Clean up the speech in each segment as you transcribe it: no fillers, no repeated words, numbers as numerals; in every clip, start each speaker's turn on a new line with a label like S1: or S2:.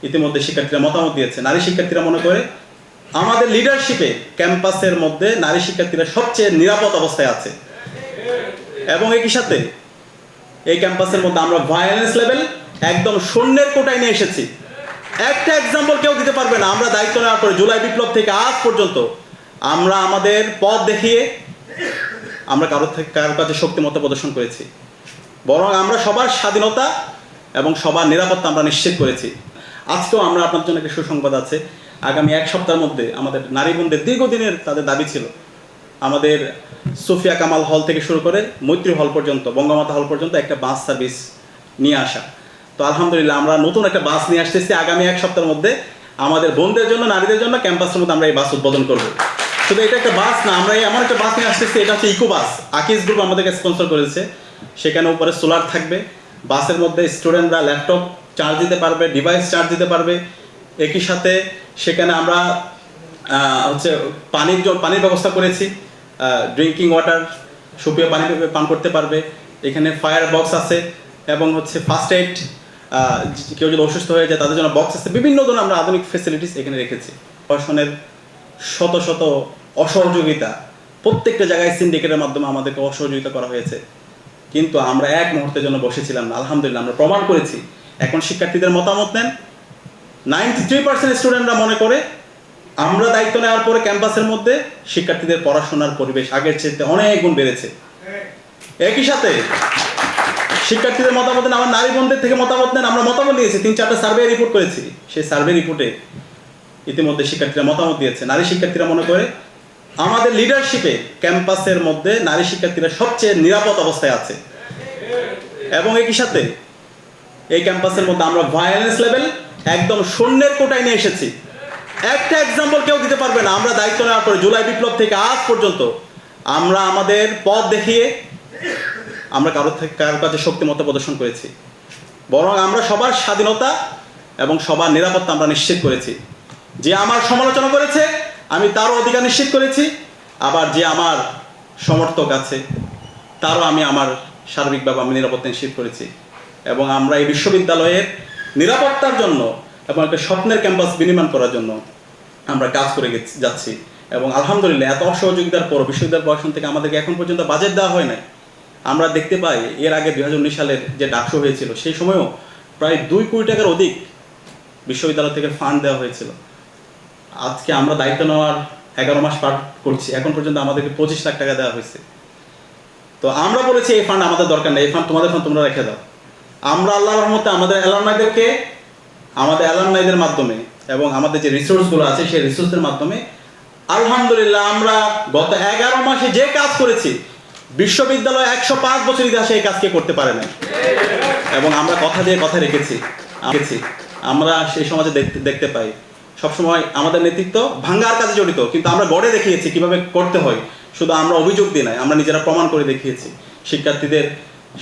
S1: ইতিমধ্যে শিক্ষার্থীরা মতামত দিয়েছে। নারী শিক্ষার্থীরা মনে করে আমাদের লিডারশিপে ক্যাম্পাসের মধ্যে নারী শিক্ষার্থীরা সবচেয়ে নিরাপদ অবস্থায় আছে, এবং একই সাথে এই ক্যাম্পাসের মধ্যে আমরা ভায়োলেন্স লেভেল একদম শূন্যের কোটায় নিয়ে এসেছি। একটা এক্সাম্পল কেউ দিতে পারবে না আমরা দায়িত্ব নেওয়ার পরে জুলাই বিপ্লব থেকে আজ পর্যন্ত আমরা আমাদের পথ দেখিয়ে আমরা কারোর কাছে শক্তিমত্তা প্রদর্শন করেছি, বরং আমরা সবার স্বাধীনতা এবং সবার নিরাপত্তা আমরা নিশ্চিত করেছি। আজকেও আমরা আপনার জন্য একটা সুসংবাদ আছে, আগামী এক সপ্তাহের মধ্যে আমাদের নারী বোনদের দীর্ঘদিনের তাদের দাবি ছিল আমাদের সুফিয়া কামাল হল থেকে শুরু করে মৈত্রী হল পর্যন্ত, বঙ্গমাতা হল পর্যন্ত একটা বাস সার্ভিস নিয়ে আসা। তো আলহামদুলিল্লাহ আমরা নতুন একটা বাস নিয়ে আসতেছি আগামী এক সপ্তাহের মধ্যে আমাদের বোনদের জন্য, নারীদের জন্য ক্যাম্পাসের মধ্যে আমরা এই বাস উদ্বোধন করব। শুধু এটা একটা বাস না, আমরা এমন একটা বাস নিয়ে আসতেছি, এটা হচ্ছে ইকো বাস। আকিজ গ্রুপ আমাদেরকে স্পন্সর করেছে। সেখানে উপরে সোলার থাকবে, বাসের মধ্যে স্টুডেন্টরা ল্যাপটপ চার্জ দিতে পারবে, ডিভাইস চার্জ দিতে পারবে। একই সাথে সেখানে আমরা পানির ব্যবস্থা করেছি, ড্রিঙ্কিং ওয়াটার, সুপেয় পানি পান করতে পারবে। এখানে ফায়ার বক্স আছে এবং ফার্স্ট এইড, কেউ যদি অসুস্থ হয়ে যায় তাদের জন্য বক্স আছে। বিভিন্ন ধরনের আমরা আধুনিক ফেসিলিটিস এখানে রেখেছি। প্রশাসনের শত শত অসহযোগিতা, প্রত্যেকটা জায়গায় সিন্ডিকেটের মাধ্যমে আমাদেরকে অসহযোগিতা করা হয়েছে, কিন্তু আমরা এক মুহূর্তের জন্য বসেছিলাম না। আলহামদুলিল্লাহ আমরা প্রমাণ করেছি। এখন শিক্ষার্থীদের মতামত নেন, 93% স্টুডেন্টরা মনে করে আমরা দায়িত্ব নেওয়ার পরে ক্যাম্পাসের মধ্যে শিক্ষার্থীদের পড়াশোনার পরিবেশ আগের চেয়ে অনেক গুণ বেড়েছে। একই সাথে শিক্ষার্থীদের মতামত নেন, আমার নারী বোনদের থেকে মতামত নেন। আমরা মতামত দিয়েছি, 3-4টা সার্ভে রিপোর্ট করেছি। সেই সার্ভে রিপোর্টে ইতিমধ্যে শিক্ষার্থীরা মতামত দিয়েছে। নারী শিক্ষার্থীরা মনে করে আমাদের লিডারশিপে ক্যাম্পাসের মধ্যে নারী শিক্ষার্থীরা সবচেয়ে নিরাপদ অবস্থায় আছে, এবং একই সাথে এই ক্যাম্পাসের মধ্যে আমরা ভায়োলেন্স লেভেল একদম শূন্যের কোটায় নিয়ে এসেছি। একটা এক্সাম্পল কেউ দিতে পারবে না আমরা দায়িত্ব নেওয়ার পরে জুলাই বিপ্লব থেকে আজ পর্যন্ত আমরা আমাদের পথ দেখিয়ে আমরা কারোর কাছে শক্তিমত্তা প্রদর্শন করেছি, বরং আমরা সবার স্বাধীনতা এবং সবার নিরাপত্তা আমরা নিশ্চিত করেছি। যে আমার সমালোচনা করেছে আমি তারও অধিকার নিশ্চিত করেছি, আবার যে আমার সমর্থক আছে তারও আমি আমার সার্বিকভাবে আমি নিরাপত্তা নিশ্চিত করেছি। এবং আমরা এই বিশ্ববিদ্যালয়ের নিরাপত্তার জন্য এবং একটা স্বপ্নের ক্যাম্পাস বিনির্মাণ করার জন্য আমরা কাজ করে যাচ্ছি। এবং আলহামদুলিল্লাহ এত অসহযোগিতার পর বিশ্ববিদ্যালয় প্রশাসন থেকে আমাদেরকে এখন পর্যন্ত বাজেট দেওয়া হয় নাই। আমরা দেখতে পাই এর আগে 2019 সালের যে ডাকসু হয়েছিল সেই সময়ও প্রায় 2 কোটি টাকার অধিক বিশ্ববিদ্যালয় থেকে ফান্ড দেওয়া হয়েছিল। আজকে আমরা দায়িত্ব নেওয়ার 11 মাস পার করছি, এখন পর্যন্ত আমাদেরকে 25 লাখ টাকা দেওয়া হয়েছে। তো আমরা বলেছি এই ফান্ড আমাদের দরকার নেই, এই ফান্ড তোমাদের ফান্ড তোমরা রেখে দাও। আমরা আল্লাহর রহমতে আমাদের অ্যালামনাইদের মাধ্যমে এবং আমাদের যে রিসোর্সগুলো আছে সেই রিসোর্সের মাধ্যমে আলহামদুলিল্লাহ আমরা গত 11 মাসে যে কাজ করেছি বিশ্ববিদ্যালয় 105 বছর ইতিহাসে এই কাজকে করতে পারে না। এবং আমরা কথা দিয়ে কথা রেখেছি। আমরা সেই সমাজে দেখতে পাই সবসময় আমাদের নেতৃত্ব ভাঙ্গার কাজে জড়িত, কিন্তু আমরা গড়ে দেখিয়েছি কিভাবে করতে হয়। শুধু আমরা অভিযোগ দিই নাই, আমরা নিজেরা প্রমাণ করে দেখিয়েছি। শিক্ষার্থীদের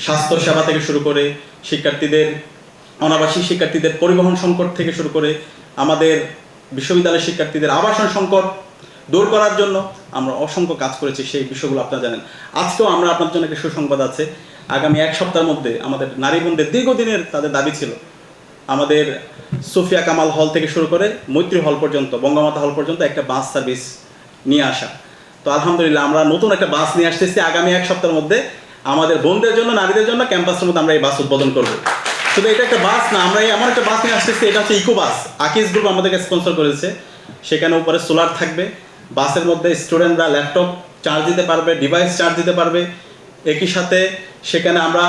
S1: স্বাস্থ্য সেবা থেকে শুরু করে, শিক্ষার্থীদের অনাবাসিক শিক্ষার্থীদের পরিবহন সংকট থেকে শুরু করে, আমাদের বিশ্ববিদ্যালয়ের শিক্ষার্থীদের আবাসন সংকট দূর করার জন্য আমরা অসংখ্য কাজ করেছি। সেই বিষয়গুলো আপনারা জানেন। আজকেও আমরা আপনার জন্য একটা সুসংবাদ আছে, আগামী এক সপ্তাহের মধ্যে আমাদের নারী বোনদের দীর্ঘদিনের তাদের দাবি ছিল আমাদের সুফিয়া কামাল হল থেকে শুরু করে মৈত্রী হল পর্যন্ত, বঙ্গমাতা হল পর্যন্ত একটা বাস সার্ভিস নিয়ে আসা। তো আলহামদুলিল্লাহ আমরা নতুন একটা বাস নিয়ে আসতেছি আগামী এক সপ্তাহের মধ্যে আমাদের বোনদের জন্য, নারীদের জন্য ক্যাম্পাসের মধ্যে আমরা এই বাস উদ্বোধন করব। শুধু এটা একটা বাস না, আমরা এমন একটা বাস নিয়ে আসতেছি, এটা হচ্ছে ইকো বাস। আকিজ গ্রুপ আমাদেরকে স্পন্সর করেছে। সেখানে উপরে সোলার থাকবে, বাসের মধ্যে স্টুডেন্টরা ল্যাপটপ চার্জ দিতে পারবে, ডিভাইস চার্জ দিতে পারবে। একই সাথে সেখানে আমরা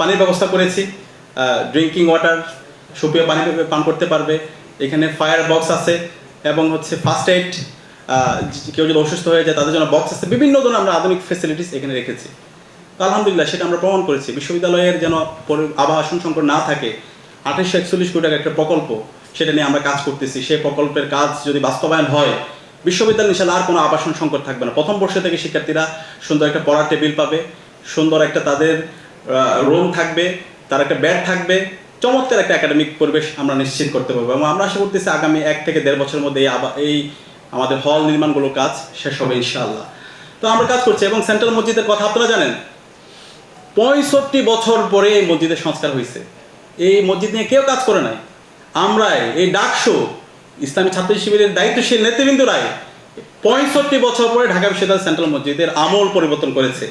S1: পানির ব্যবস্থা করেছি, ড্রিঙ্কিং ওয়াটার, সুপেয় পানি পান করতে পারবে। এখানে ফায়ার বক্স আছে এবং ফার্স্ট এইড, কেউ যদি অসুস্থ হয়ে যায় তাদের জন্য বক্স আছে। বিভিন্ন ধরনের আমরা আধুনিক ফেসিলিটিস এখানে রেখেছি। তো আলহামদুলিল্লাহ সেটা আমরা প্রমাণ করেছি। বিশ্ববিদ্যালয়ের যেন আবাসন সংকট না থাকে, 2841 কোটি টাকা একটা প্রকল্প, সেটা নিয়ে আমরা কাজ করতেছি। সেই প্রকল্পের কাজ যদি বাস্তবায়ন হয় বিশ্ববিদ্যালয় ইনশাআল্লাহ আর কোনো আবাসন সংকট থাকবে না। প্রথম বর্ষ থেকে শিক্ষার্থীরা সুন্দর একটা পড়ার টেবিল পাবে, সুন্দর একটা তাদের রুম থাকবে, তার একটা বেড থাকবে, চমৎকার একটা একাডেমিক পরিবেশ আমরা নিশ্চিত করতে পারবো। এবং আমরা আশা করতেছি আগামী 1 থেকে 1.5 বছরের মধ্যে এই আমাদের হল নির্মাণগুলোর কাজ শেষ হবে ইনশাআল্লাহ। তো আমরা কাজ করছি। এবং সেন্ট্রাল মসজিদের কথা আপনারা জানেন, 65 বছর পরে এই মসজিদের সংস্কার হয়েছে। এই মসজিদ নিয়ে কেউ কাজ করে নাই। আমরাই এই ডাকসু ইসলামী ছাত্র শিবিরের দায়িত্বশীল নেতৃবৃন্দরাই 65 বছর পরে ঢাকা বিশ্ববিদ্যালয় সেন্ট্রাল মসজিদের আমল পরিবর্তন করেছে।